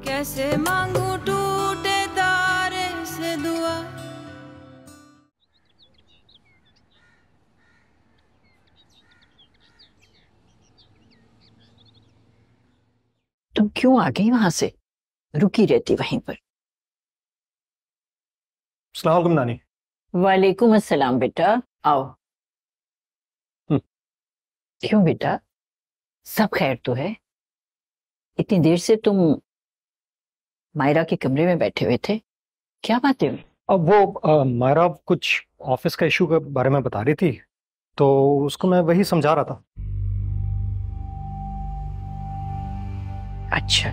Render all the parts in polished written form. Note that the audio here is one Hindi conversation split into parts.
कैसे मांगू टूटे तारे से दुआ। तुम क्यों आ गई वहां से? रुकी रहती वहीं पर। अस्सलाम वालेकुम नानी। वालेकुम अस्सलाम बेटा, आओ। क्यों बेटा, सब खैर तो है? इतनी देर से तुम मायरा के कमरे में बैठे हुए थे, क्या बातें हुई? अब वो मायरा कुछ ऑफिस का इशू के बारे में बता रही थी, तो उसको मैं वही समझा रहा था। अच्छा।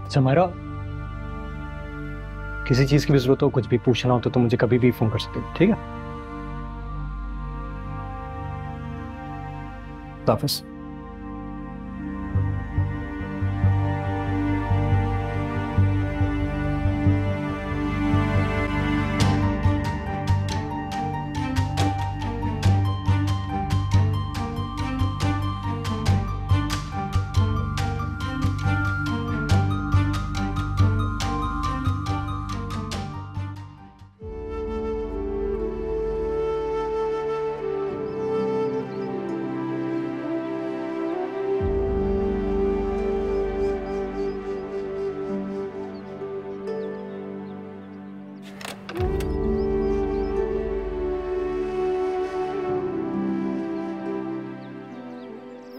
अच्छा मायरा, किसी चीज की भी जरूरत हो, कुछ भी पूछना हो तो तुम मुझे कभी भी फोन कर सकते हो, ठीक है? खुदा हाफिज।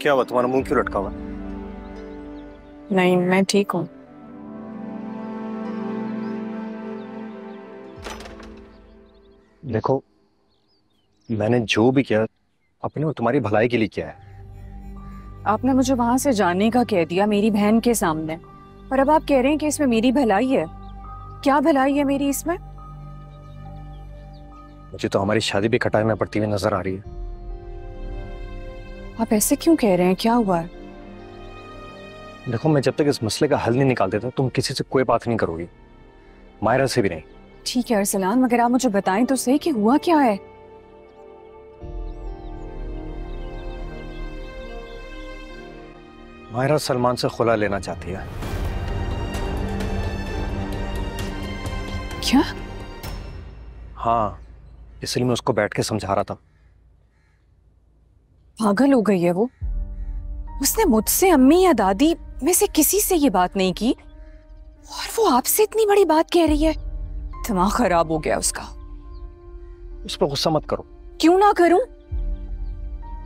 क्या हुआ, तुम्हारा मुंह क्यों लटका हुआ? नहीं, मैं ठीक हूँ। देखो, मैंने जो भी किया अपने तुम्हारी भलाई के लिए किया है। आपने मुझे वहां से जाने का कह दिया मेरी बहन के सामने, और अब आप कह रहे हैं कि इसमें मेरी भलाई है। क्या भलाई है मेरी इसमें? मुझे तो हमारी शादी भी खटाई में पड़ती हुई नजर आ रही है। आप ऐसे क्यों कह रहे हैं? क्या हुआ है? देखो, मैं जब तक इस मसले का हल नहीं निकाल देता तुम किसी से कोई बात नहीं करोगी, मायरा से भी नहीं। ठीक है अरसलान, मगर आप मुझे बताएं तो सही कि हुआ क्या है। मायरा सलमान से खुला लेना चाहती है। क्या? हाँ, इसलिए मैं उसको बैठ के समझा रहा था। पागल हो गई है वो? उसने मुझसे, अम्मी या दादी में से किसी से ये बात नहीं की, और वो आपसे इतनी बड़ी बात कह रही है। दिमाग खराब हो गया उसका। उस पर गुस्सा मत करो। क्यों ना करूं?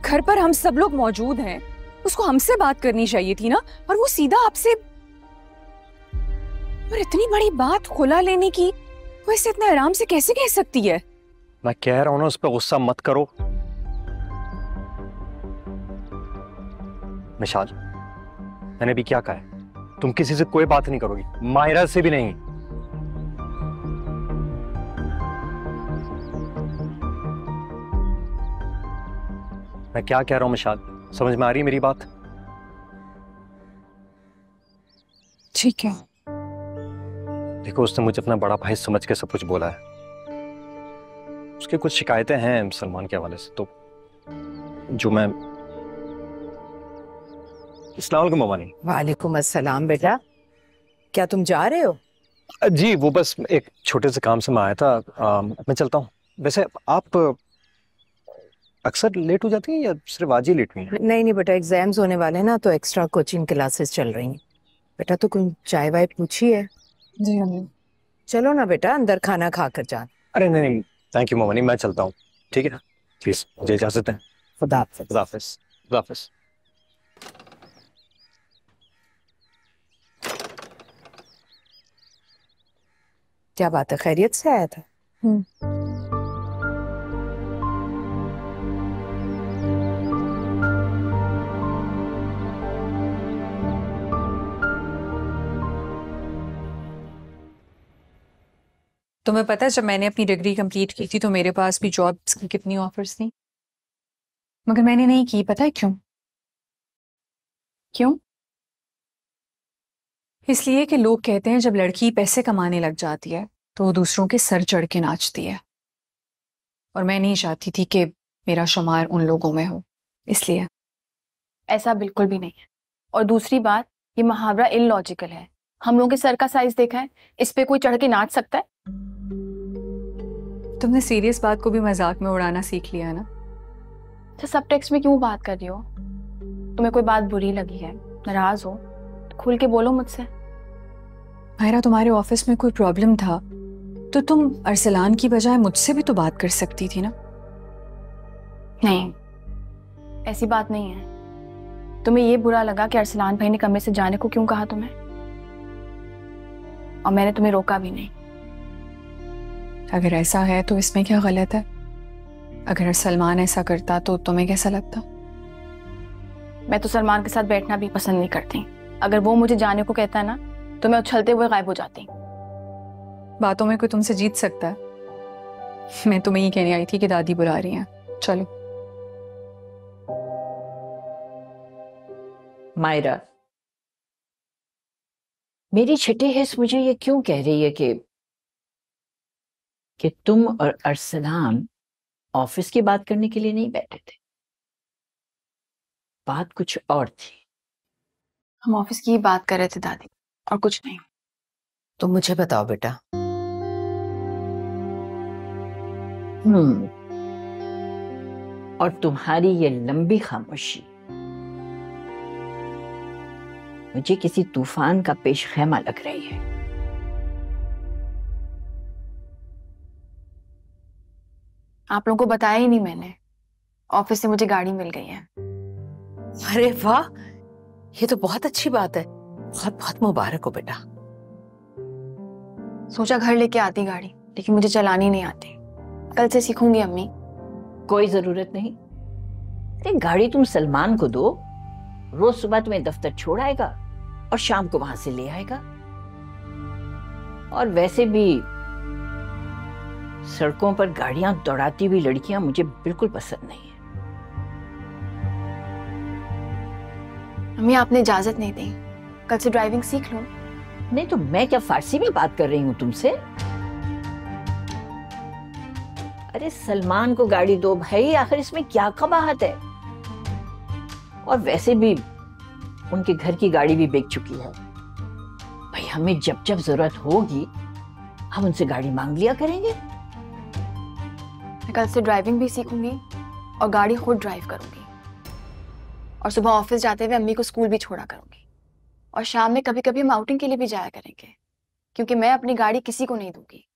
घर पर हम सब लोग मौजूद हैं, उसको हमसे बात करनी चाहिए थी ना, और वो सीधा आपसे। और इतनी बड़ी बात खुला लेने की वो इसे इतना आराम से कैसे कह सकती है? मैं कह रहा हूं ना, उस पर गुस्सा मत करो। मिशाल, मैंने भी क्या कहा है, तुम किसी से कोई बात नहीं करोगी, मायरा से भी नहीं। मैं क्या कह रहा हूं मिशाल, समझ में आ रही है मेरी बात? ठीक है। देखो, उसने मुझे अपना बड़ा भाई समझ के सब कुछ बोला है। उसकी कुछ शिकायतें हैं सलमान के हवाले से, तो जो मैं। अस्सलाम वालेकुम ममानी। वालेकुम अस्सलाम बेटा, क्या तुम जा रहे हो? जी, वो बस एक छोटे से काम से मैं आया था। मैं चलता हूँ। वैसे आप अक्सर लेट हो जाती हैं या सिर्फ आज ही लेट हुई हैं? नहीं नहीं बेटा, एग्जाम्स होने वाले हैं ना, तो एक्स्ट्रा कोचिंग क्लासेस चल रही हैं। बेटा तो कुछ चाय वाय पूछी है? जी अम्मी। चलो ना बेटा, अंदर खाना खा कर जाना। अरे नहीं नहीं, थैंक यू ममानी, मैं चलता हूँ। ठीक है ना, प्लीज मुझे इजाजत है। खुदा हाफिज। खुदा हाफिज। खुदा हाफिज। क्या बात है, खैरियत से आया था? तुम्हें पता है जब मैंने अपनी डिग्री कंप्लीट की थी तो मेरे पास भी जॉब्स की कितनी ऑफर्स थी, मगर मैंने नहीं की। पता है क्यों? क्यों? इसलिए कि लोग कहते हैं जब लड़की पैसे कमाने लग जाती है तो वो दूसरों के सर चढ़ के नाचती है, और मैं नहीं चाहती थी कि मेरा शुमार उन लोगों में हो, इसलिए। ऐसा बिल्कुल भी नहीं है। और दूसरी बात, ये मुहावरा इलॉजिकल है। हम लोगों के सर का साइज देखा है, इस पे कोई चढ़ के नाच सकता है? तुमने सीरियस बात को भी मजाक में उड़ाना सीख लिया ना। तो सब टेक्स्ट में क्यों बात कर रही हो? तुम्हें कोई बात बुरी लगी है, नाराज हो, तो खुल के बोलो मुझसे। मायरा, तुम्हारे ऑफिस में कोई प्रॉब्लम था तो तुम अरसलान की बजाय मुझसे भी तो बात कर सकती थी ना। नहीं, ऐसी बात नहीं है। तुम्हें ये बुरा लगा कि अरसलान भाई ने कमरे से जाने को क्यों कहा तुम्हें, और मैंने तुम्हें रोका भी नहीं। अगर ऐसा है तो इसमें क्या गलत है? अगर सलमान ऐसा करता तो तुम्हें कैसा लगता? मैं तो सलमान के साथ बैठना भी पसंद नहीं करती। अगर वो मुझे जाने को कहता है ना, तो मैं उछलते हुए गायब हो जाती। बातों में कोई तुमसे जीत सकता है? मैं तुम्हें ये कहने आई थी कि दादी बुला रही हैं, चलो। मायरा, मेरी छठी हिस्स मुझे ये क्यों कह रही है कि तुम और अरसलान ऑफिस की बात करने के लिए नहीं बैठे थे? बात कुछ और थी। हम ऑफिस की ही बात कर रहे थे दादी, और कुछ नहीं। तो मुझे बताओ बेटा। और तुम्हारी ये लंबी खामोशी मुझे किसी तूफान का पेश खैमा लग रही है। आप लोगों को बताया ही नहीं मैंने, ऑफिस से मुझे गाड़ी मिल गई है। अरे वाह, ये तो बहुत अच्छी बात है। बहुत बहुत मुबारक हो बेटा। सोचा घर लेके आती गाड़ी, लेकिन मुझे चलानी नहीं आती। कल से सीखूंगी अम्मी। कोई जरूरत नहीं। अरे गाड़ी तुम सलमान को दो, रोज सुबह तुम्हें दफ्तर छोड़ आएगा और शाम को वहां से ले आएगा। और वैसे भी सड़कों पर गाड़ियां दौड़ाती हुई लड़कियां मुझे बिल्कुल पसंद नहीं है। अम्मी, आपने इजाजत नहीं दी, कल से ड्राइविंग सीख लो। नहीं तो मैं क्या फारसी में बात कर रही हूं तुमसे? अरे सलमान को गाड़ी दो भाई, आखिर इसमें क्या कबाहत है? और वैसे भी उनके घर की गाड़ी भी बिक चुकी है भाई। हमें जब जब जरूरत होगी हम उनसे गाड़ी मांग लिया करेंगे। मैं कल से ड्राइविंग भी सीखूंगी और गाड़ी खुद ड्राइव करूंगी, और सुबह ऑफिस जाते हुए अम्मी को स्कूल भी छोड़ा करूंगी, और शाम में कभी कभी हम आउटिंग के लिए भी जाया करेंगे, क्योंकि मैं अपनी गाड़ी किसी को नहीं दूंगी।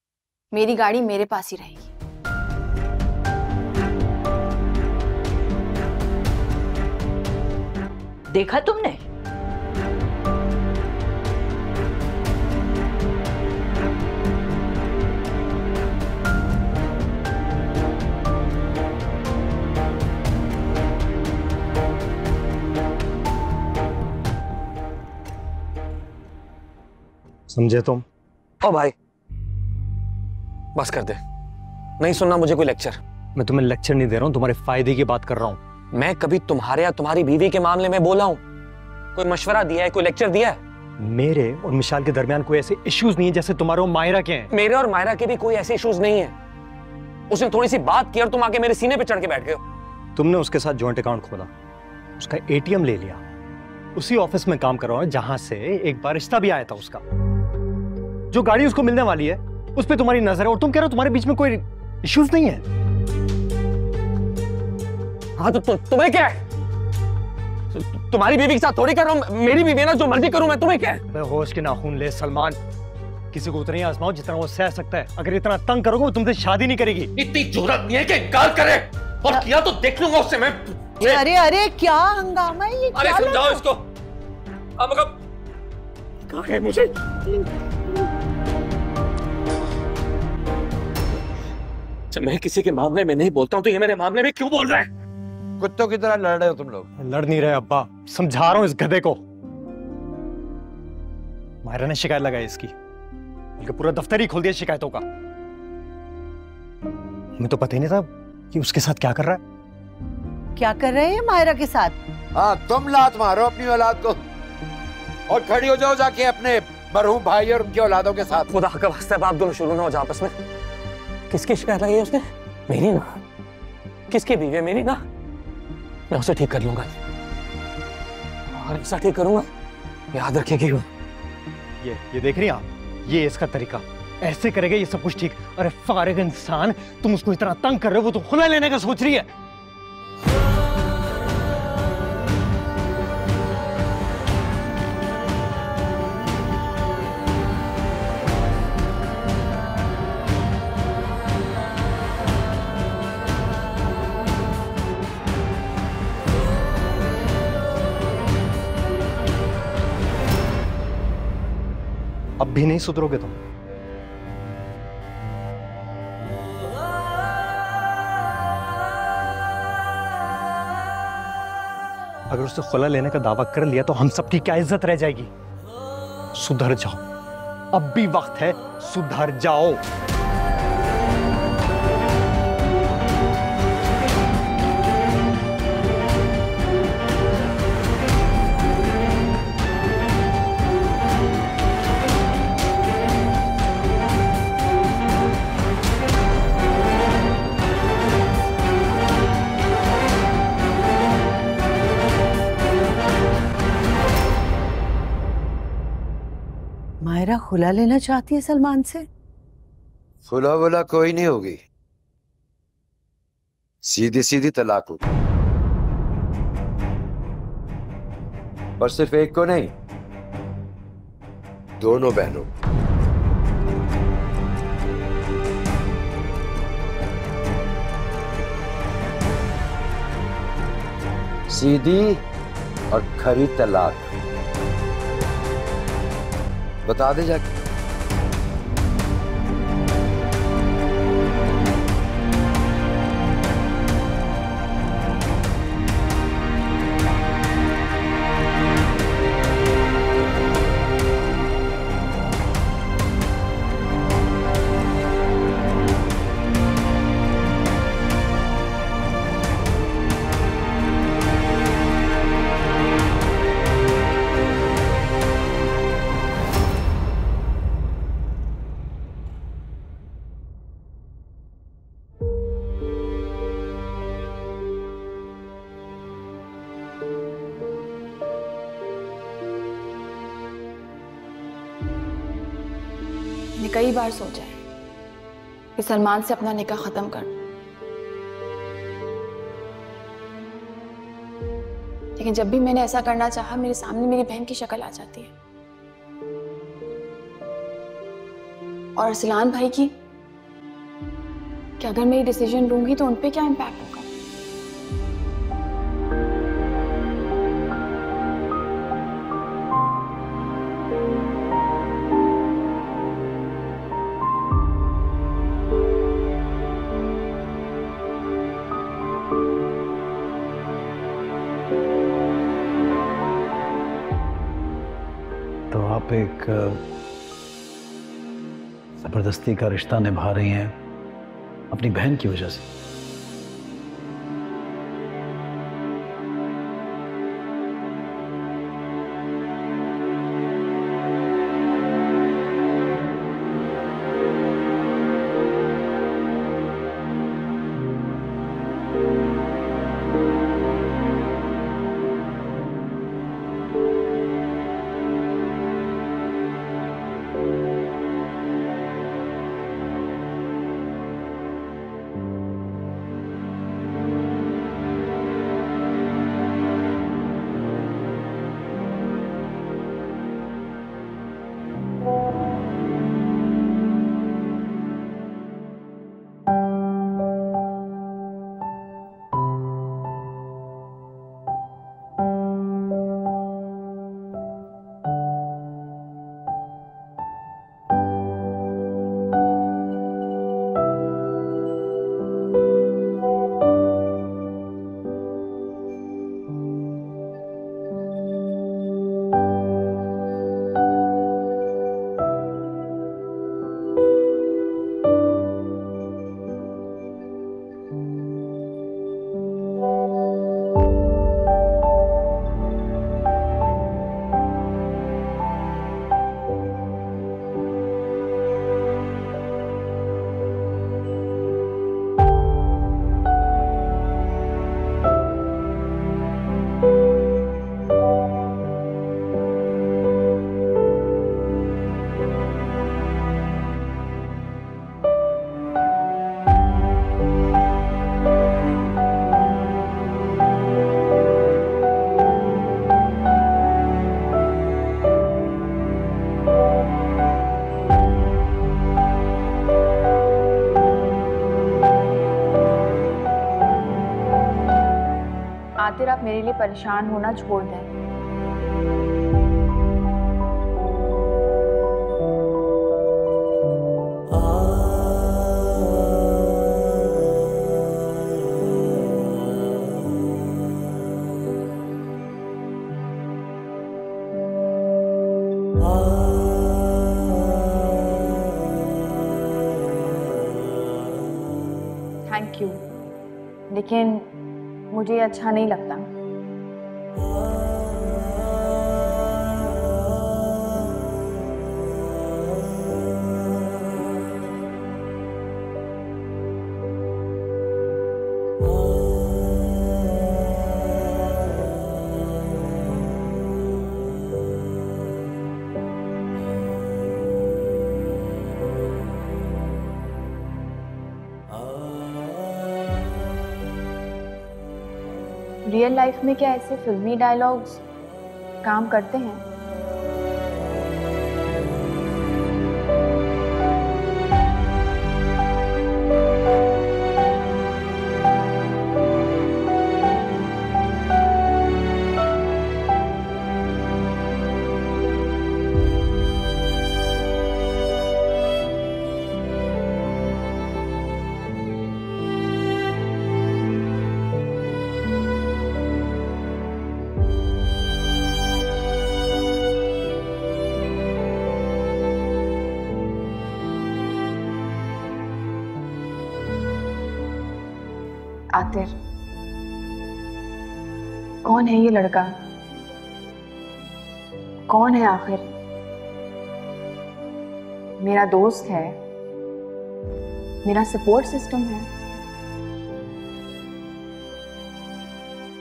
मेरी गाड़ी मेरे पास ही रहेगी। देखा तुमने? समझे तुम? ओ भाई, बस कर दे। नहीं सुनना मुझे कोई लेक्चर। मैं तुम्हें लेक्चर नहीं दे रहा हूँ, तुम्हारे फायदे की बात कर रहा हूँ। मैं कभी तुम्हारे या तुम्हारी बीवी के मामले में बोला हूँ? कोई मशवरा दिया है, कोई लेक्चर दिया है? मेरे और मिशाल के दरमियान कोई ऐसे इश्यूज नहीं है जैसे तुम्हारे और मायरा के हैं। मेरे और मायरा के भी कोई ऐसे इश्यूज नहीं है। उसने थोड़ी सी बात की और तुम आके मेरे सीने पे चढ़ के बैठ गए हो। तुमने उसके साथ जॉइंट अकाउंट खोला, उसका एटीएम ले लिया, उसी ऑफिस में काम कर रहा हूं जहां से एक बार रिश्ता भी आया था उसका। जो गाड़ी उसको मिलने वाली है उस पर तुम्हारी नजर है और तुम कह रहे हो तुम्हारे बीच में कोई इश्यूज नहीं है। हाँ तो तुम्हें क्या है? तुम्हारी बीवी के साथ थोड़ी कर रहा हूं, मेरी बीवी ना, जो मर्जी करूं मैं, तुम्हें क्या है? मैं होश के नाखून ले सलमान, किसी को उतना ही आजमाओ जितना वो सह सकता है। अगर इतना तंग करोगे वो तुमसे शादी नहीं करेगी। इतनी जुर्रत नहीं है कि इनकार करे, और किया तो देख लूंगा उससे मैं। अरे अरे क्या हंगामा है ये? अरे समझाओ इसको। अब कहाँ है मुझे? जब मैं किसी के मामले में नहीं बोलता हूँ तो ये मेरे मामले में क्यों बोल रहा है? कुत्तों की तरह लड़ रहे हो तुम लोग। लड़ नहीं रहे अब्बा, समझा रहा हूं इस गधे को। मायरा ने शिकायत लगाई इसकी, बल्कि पूरा दफ्तर ही खोल दिया शिकायतों का। हमें तो पता ही नहीं था कि उसके साथ क्या कर रहा है। क्या कर रहे हैं मायरा के साथ? हाँ, तुम लात मारो अपनी औलाद को और खड़ी हो जाओ जाके अपने मरहूम भाई और उनकी औलादों के साथ। खुदा का वास्ता है, आप दोनों शुरू ना हो जाओ आपस में। किसकी शिकायत लगाई है उसने? मेरी ना। किसकी बीवी है? मेरी ना। मैं उसे ठीक कर लूंगा, और ऐसा ठीक करूंगा याद रखेंगे। ये देख रही हैं आप, ये इसका तरीका, ऐसे करेगा ये सब कुछ ठीक। अरे फारिग इंसान, तुम उसको इतना तंग कर रहे हो, वो तो खुला लेने का सोच रही है। अब भी नहीं सुधरोगे तुम। अगर उससे खुला लेने का दावा कर लिया तो हम सबकी क्या इज्जत रह जाएगी। सुधर जाओ, अब भी वक्त है, सुधर जाओ। मायरा खुला लेना चाहती है सलमान से। खुला वुला कोई नहीं होगी, सीधी सीधी तलाक होगी। और सिर्फ एक को नहीं, दोनों बहनों। सीधी और खरी तलाक। बता दे जाके। मैंने कई बार सोचा है कि सलमान से अपना निकाह खत्म कर दूं, लेकिन जब भी मैंने ऐसा करना चाहा, मेरे सामने मेरी बहन की शक्ल आ जाती है और अरसलान भाई की, कि अगर मैं ये डिसीजन लूंगी तो उन पे क्या इम्पैक्ट होगा। तो आप एक जबरदस्ती का रिश्ता निभा रही हैं अपनी बहन की वजह से। मेरे लिए परेशान होना छोड़ दें। थैंक यू, लेकिन मुझे ये अच्छा नहीं लगता। रियल लाइफ में क्या ऐसे फिल्मी डायलॉग्स काम करते हैं? आतिर, कौन है ये लड़का? कौन है आखिर? मेरा दोस्त है, मेरा सपोर्ट सिस्टम है,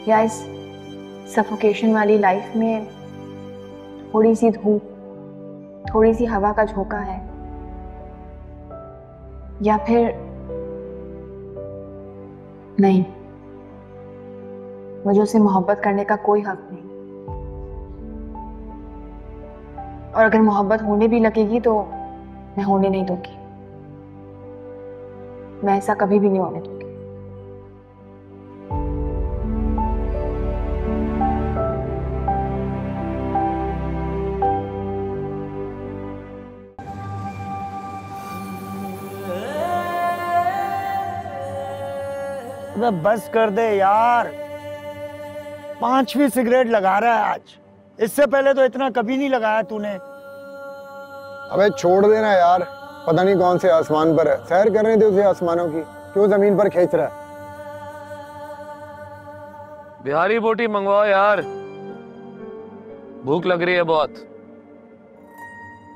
या इस सफोकेशन वाली लाइफ में थोड़ी सी धूप, थोड़ी सी हवा का झोंका है, या फिर नहीं, मुझे उसे मोहब्बत करने का कोई हक नहीं। और अगर मोहब्बत होने भी लगेगी तो मैं होने नहीं दूंगी। मैं ऐसा कभी भी नहीं होने दूंगी। अबे बस कर दे यार, 5वीं सिगरेट लगा रहा है आज। इससे पहले तो इतना कभी नहीं लगाया तूने। अबे छोड़ देना यार, पता नहीं कौन से आसमान पर है, सैर करने दे उसे आसमानों की, क्यों जमीन पर खींच रहा है? बिहारी बोटी मंगवाओ यार, भूख लग रही है बहुत।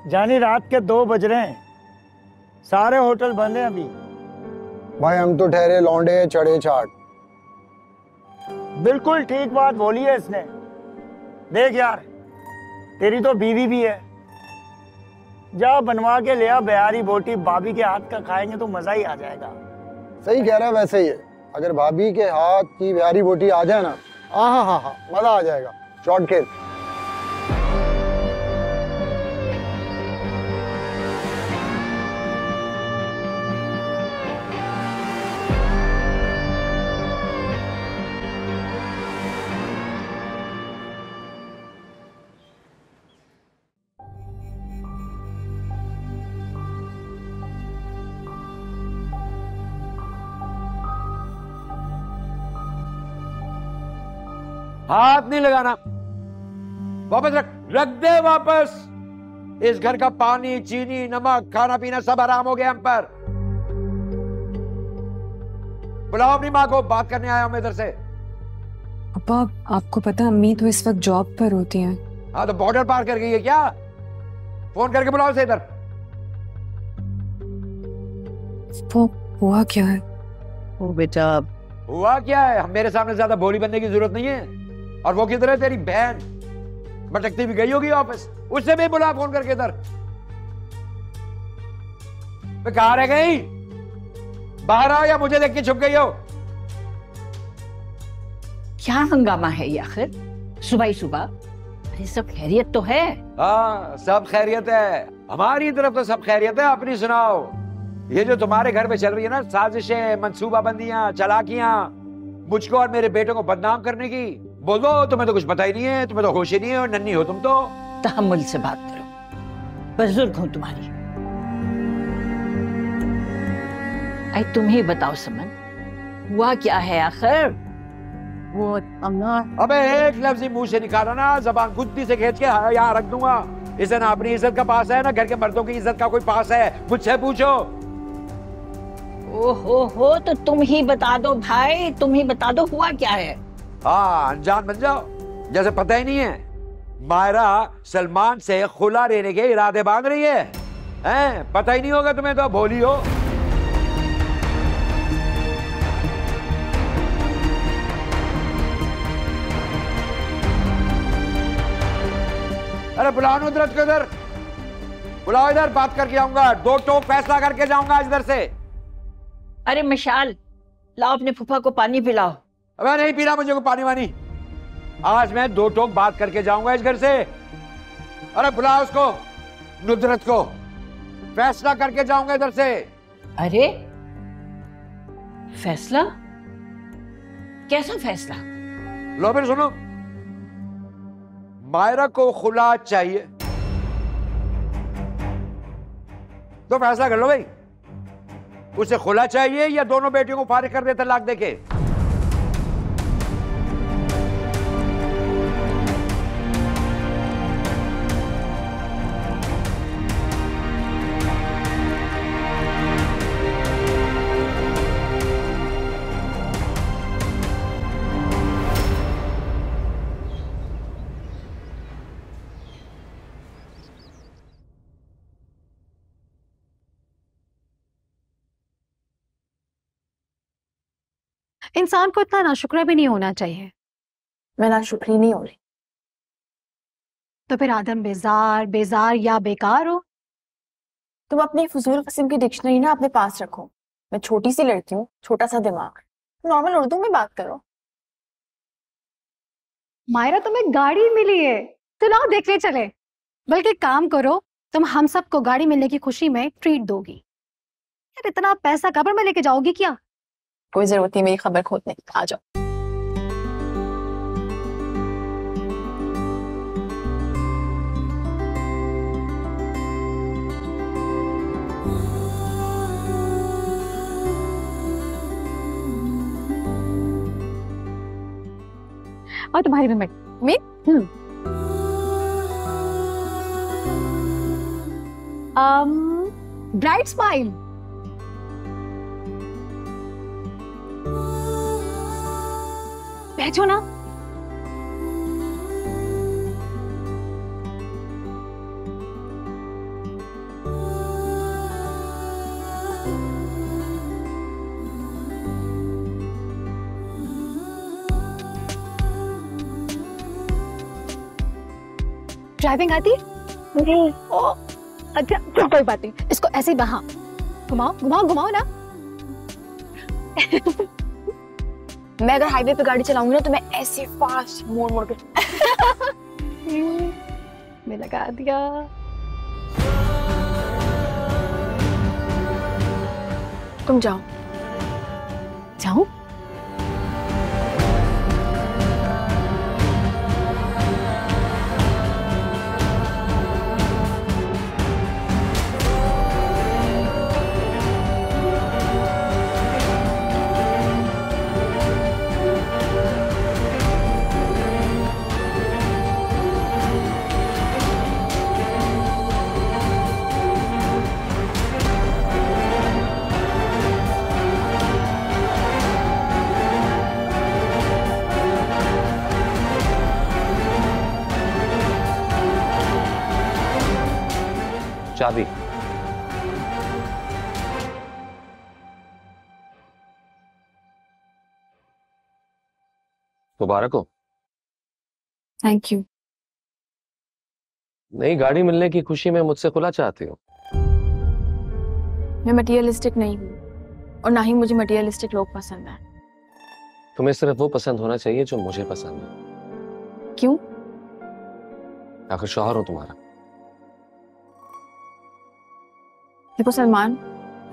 जानी रात के 2 बज रहे हैं, सारे होटल बंद हैं अभी। भाई हम तो ठहरे लौंडे चढ़े चाट। बिल्कुल ठीक बात बोली है इसने। देख यार, तेरी तो बीवी भी है, जा बनवा के ले आ बिहारी बोटी, भाभी के हाथ का खाएंगे तो मजा ही आ जाएगा। सही कह रहा है वैसे ही है, अगर भाभी के हाथ की बिहारी बोटी आ जाए ना, हाँ मजा आ जाएगा। शॉर्ट खेल। हाथ नहीं लगाना, वापस रख दे वापस। इस घर का पानी, चीनी, नमक, खाना पीना सब हराम हो गया हम पर। बुलाओ अपनी माँ को, बात करने आया हूं मैं इधर से। पापा, आपको पता अम्मी तो इस वक्त जॉब पर होती हैं। हाँ तो बॉर्डर पार कर गई है क्या? फोन करके बुलाओ उसे इधर। वो हुआ क्या है? ओ बेटा, हुआ क्या है? मेरे सामने ज्यादा भोली बनने की जरूरत नहीं है। और वो किधर है तेरी बहन? भटकती भी गई होगी ऑफिस, उससे भी बुला फोन करके इधर। कहाँ रह गई? बाहर आओ या मुझे देख के छुप गई हो? क्या हंगामा है ये आखिर सुबह ही सुबह? अरे सब खैरियत तो है? हाँ सब खैरियत है, हमारी तरफ तो सब खैरियत है। अपनी सुनाओ। ये जो तुम्हारे घर में चल रही है ना साजिशें, मंसूबाबंदियां, चालाकियां, मुझको और मेरे बेटों को बदनाम करने की, बोल दो, तुम्हें तो कुछ पता ही नहीं है, तुम्हें तो होश ही नहीं है और नन्ही हो तुम तो। तहम्मुल से बात करो, बुजुर्ग हूं तुम्हारी। आई तुम ही बताओ समन, हुआ क्या है आखिर? वो अम्मा, अबे एक लफ्ज ही मुंह से निकाला ना, जबान गुद्दी से खींच के यहाँ रख दूंगा। इसे ना अपनी इज्जत का पास है ना घर के मर्दों की इज्जत का कोई पास है, मुझसे पूछो। हो तो तुम ही बता दो भाई, तुम ही बता दो हुआ क्या है। हाँ, अनजान बन जाओ जैसे पता ही नहीं है। मायरा सलमान से खुला लेने के इरादे बांध रही है, हैं? पता ही नहीं होगा तुम्हें तो भोली हो। अरे बुलाओ नुसरत को इधर, बुलाओ इधर, बात करके आऊंगा, दो टोक फैसला करके जाऊंगा इधर से। अरे मशाल, लाओ अपने फूफा को पानी पिलाओ। अबे नहीं पीना मुझे को पानी वानी, आज मैं दो टोक बात करके जाऊंगा इस घर से। अरे बुलाओ उसको, नुसरत को, फैसला करके जाऊंगा इधर से। अरे फैसला? कैसा फैसला? लो फिर सुनो, मायरा को खुला चाहिए तो फैसला कर लो भाई, उसे खुला चाहिए या दोनों बेटियों को फारिग कर दे तलाक देके। इंसान को इतना नाशुक्र भी नहीं होना चाहिए। मैं नाशुक्री नहीं हो रही। तो फिर आदम बेजार बेजार या बेकार हो। तुम अपनी फजूल किस्म की डिक्शनरी ना अपने पास रखो। मैं छोटी सी लड़की हूँ, छोटा सा दिमाग, नॉर्मल उर्दू में बात करो। मायरा तुम्हें गाड़ी मिली है, चलो देखने चले। बल्कि काम करो, तुम हम सबको गाड़ी मिलने की खुशी में ट्रीट दोगी। यार इतना पैसा कब्र में लेके जाओगी क्या? कोई जरूरत नहीं मेरी खबर खोदने की, आ जाओ। और तुम्हारी भी मैं ब्राइट स्माइल। बैठो ना। ड्राइविंग आती? ओ, अच्छा कोई बात नहीं, इसको ऐसे ही बहा घुमाओ घुमाओ घुमाओ ना। मैं अगर हाईवे पे गाड़ी चलाऊंगी ना तो मैं ऐसे फास्ट मोड़ मोड़ के मैं लगा दिया। तुम जाओ। जाऊं? चाबी। मुबारक हो। Thank you. नई गाड़ी मिलने की खुशी में मुझसे खुला चाहती हो? मैं मटेरियलिस्टिक नहीं हूँ और ना ही मुझे मटेरियलिस्टिक लोग पसंद हैं। तुम्हें सिर्फ वो पसंद होना चाहिए जो मुझे पसंद है। क्यों? आखिर शौहर हो तुम्हारा। देखो सलमान,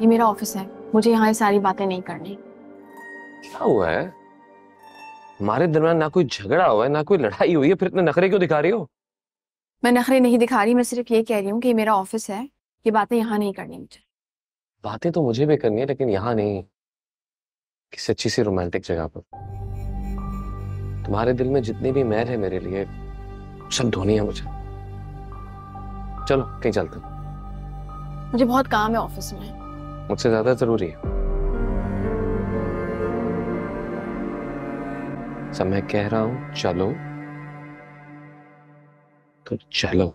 ये मेरा ऑफिस है, मुझे यहाँ ये सारी बातें नहीं करनी। क्या हुआ है? हमारे दरमियान ना कोई झगड़ा हुआ है, ना कोई लड़ाई हुई है, फिर इतने नखरे क्यों दिखा रही हो? मैं नखरे नहीं दिखा रही, मैं सिर्फ ये कह रही हूँ कि मेरा ऑफिस है, ये बातें यहाँ नहीं करनी मुझे। बातें तो मुझे भी करनी है, लेकिन यहाँ नहीं, किसी अच्छी सी रोमांटिक जगह पर। तुम्हारे दिल में जितनी भी मैल है मेरे लिए, सब धोनी है मुझे। चलो कहीं चलते हैं। मुझे बहुत काम है ऑफिस में। मुझसे ज्यादा जरूरी है। सब मैं कह रहा हूं चलो तो चलो।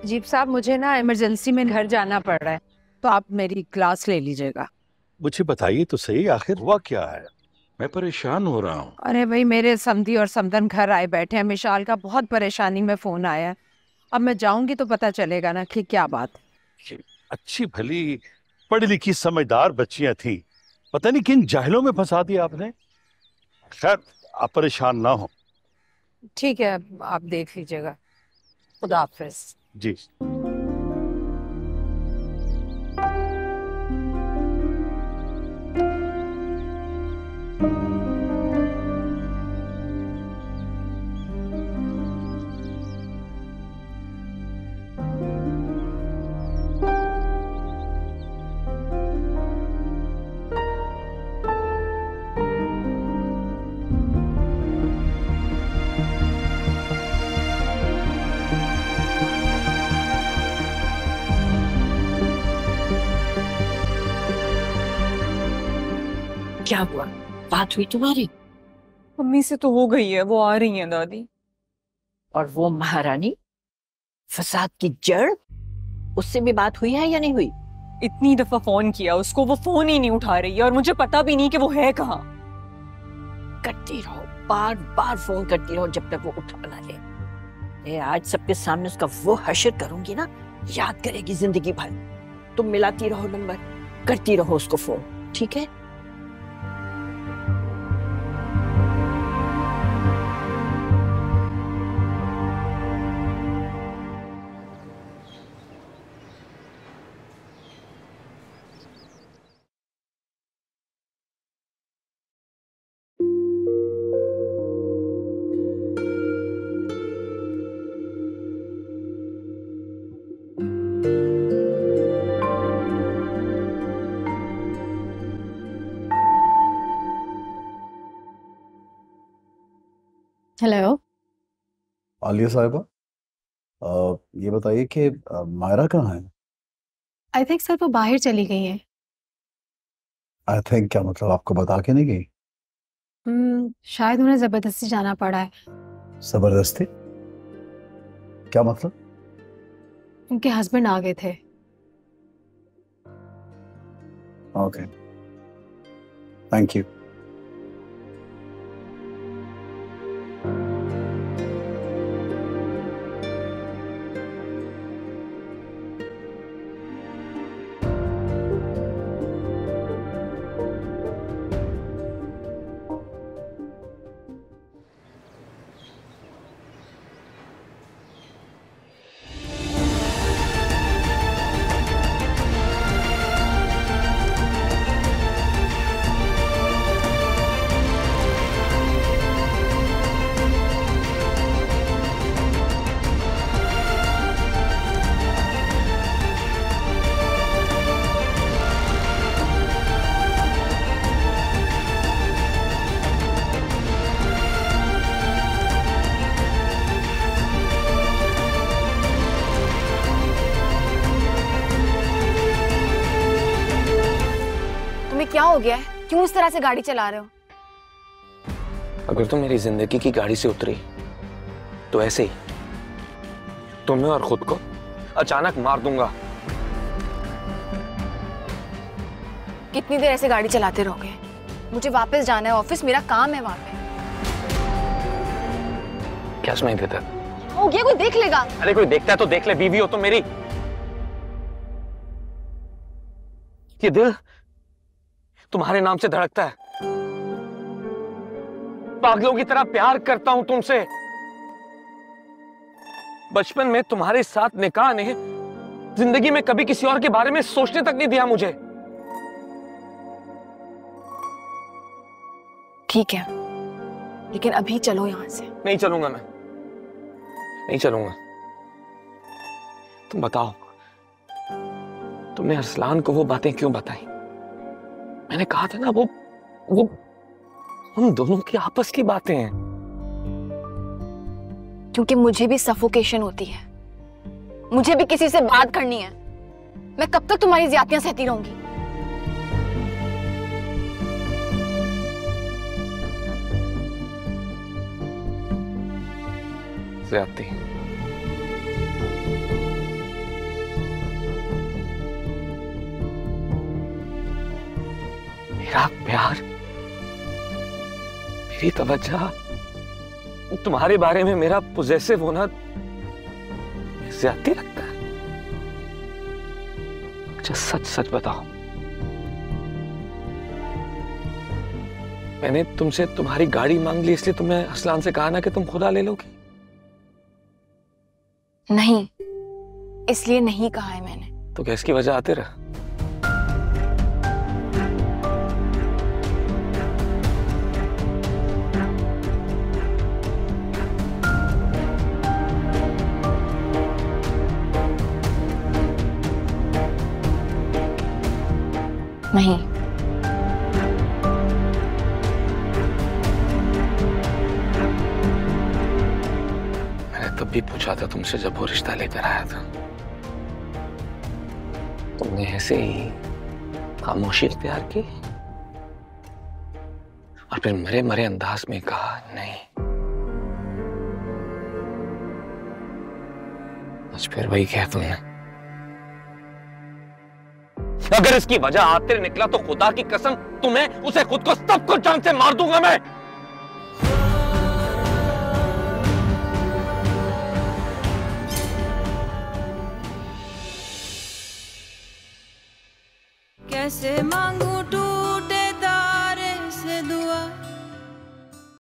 अजीब साहब, मुझे ना इमरजेंसी में घर जाना पड़ रहा है, तो आप मेरी क्लास ले लीजिएगा। मुझे बताइए तो सही, आखिर हुआ क्या है? मैं परेशान हो रहा हूँ। अरे भाई, मेरे समधी और समदन घर आए बैठे हैं। मिशाल का बहुत परेशानी में फोन आया है। अब मैं जाऊंगी तो पता चलेगा ना कि क्या बात। अच्छी भली पढ़ी लिखी समझदार बच्चियां थी, पता नहीं किन जाहिलों में फंसा दिया आपने। खैर, आप परेशान ना हो। ठीक है, आप देख लीजिएगा। खुदा हाफिज। जी। क्या हुआ? बात हुई तुम्हारी? मम्मी से तो हो गई है, वो आ रही हैं दादी। और वो महारानी फसाद की जड़, उससे भी बात हुई है या नहीं हुई? इतनी दफा फोन किया उसको, वो फोन ही नहीं उठा रही है, और मुझे पता भी नहीं कि वो है कहाँ। करती रहो, बार बार फोन करती रहो जब तक वो उठा ना ले। आज सबके सामने उसका वो हश्र करूंगी ना, याद करेगी जिंदगी भर। तुम मिलाती रहो नंबर, करती रहो उसको फोन, ठीक है? हेलो आलिया साहिबा, ये बताइए कि मायरा कहाँ है? आई थिंक सर वो बाहर चली गई है। आई थिंक क्या मतलब, आपको बता के नहीं गई? शायद उन्हें जबरदस्ती जाना पड़ा है। जबरदस्ती? क्या मतलब? उनके हस्बैंड आ गए थे। Okay, thank you. क्या हो गया है? क्यों इस तरह से गाड़ी चला रहे हो? अगर तुम मेरी जिंदगी की गाड़ी से उतरी तो ऐसे ही तुम्हें और खुद को अचानक मार दूंगा। कितनी देर ऐसे गाड़ी चलाते रहोगे? मुझे वापस जाना है ऑफिस, मेरा काम है वहां पे। क्या सुनाई देता? हो गया, कोई देख लेगा। अरे कोई देखता है तो देख ले, बीवी हो तो मेरी। ये दिल तुम्हारे नाम से धड़कता है, पागलों की तरह प्यार करता हूं तुमसे। बचपन में तुम्हारे साथ निकाह ने जिंदगी में कभी किसी और के बारे में सोचने तक नहीं दिया मुझे। ठीक है, लेकिन अभी चलो यहां से। नहीं चलूंगा, मैं नहीं चलूंगा। तुम बताओ, तुमने अरसलान को वो बातें क्यों बताई? मैंने कहा था ना, वो हम दोनों की आपस की बातें हैं। क्योंकि मुझे भी सफोकेशन होती है, मुझे भी किसी से बात करनी है। मैं कब तक तुम्हारी ज्यादतियां सहती रहूंगी? ज्यादती? मेरा प्यार, मेरी तवज्जो, तुम्हारे बारे में मेरा पोजेसिव होना ज्यादती लगता है? अच्छा सच सच बताओ, मैंने तुमसे तुम्हारी गाड़ी मांग ली इसलिए तुमने अरसलान से कहा ना कि तुम खुदा ले लोगी? नहीं, इसलिए नहीं कहा है मैंने। तो क्या इसकी वजह आते रहा? नहीं, तब भी पूछा था तुमसे जब वो रिश्ता लेकर आया था। तुमने ऐसे ही खामोशी इख्तियार की और फिर मरे मरे अंदाज में कहा नहीं। आज फिर वही किया तुमने। अगर इसकी वजह आते निकला तो खुदा की कसम तुम्हें, उसे, खुद को, सबको जान से मार दूंगा मैं। कैसे मांगू टूट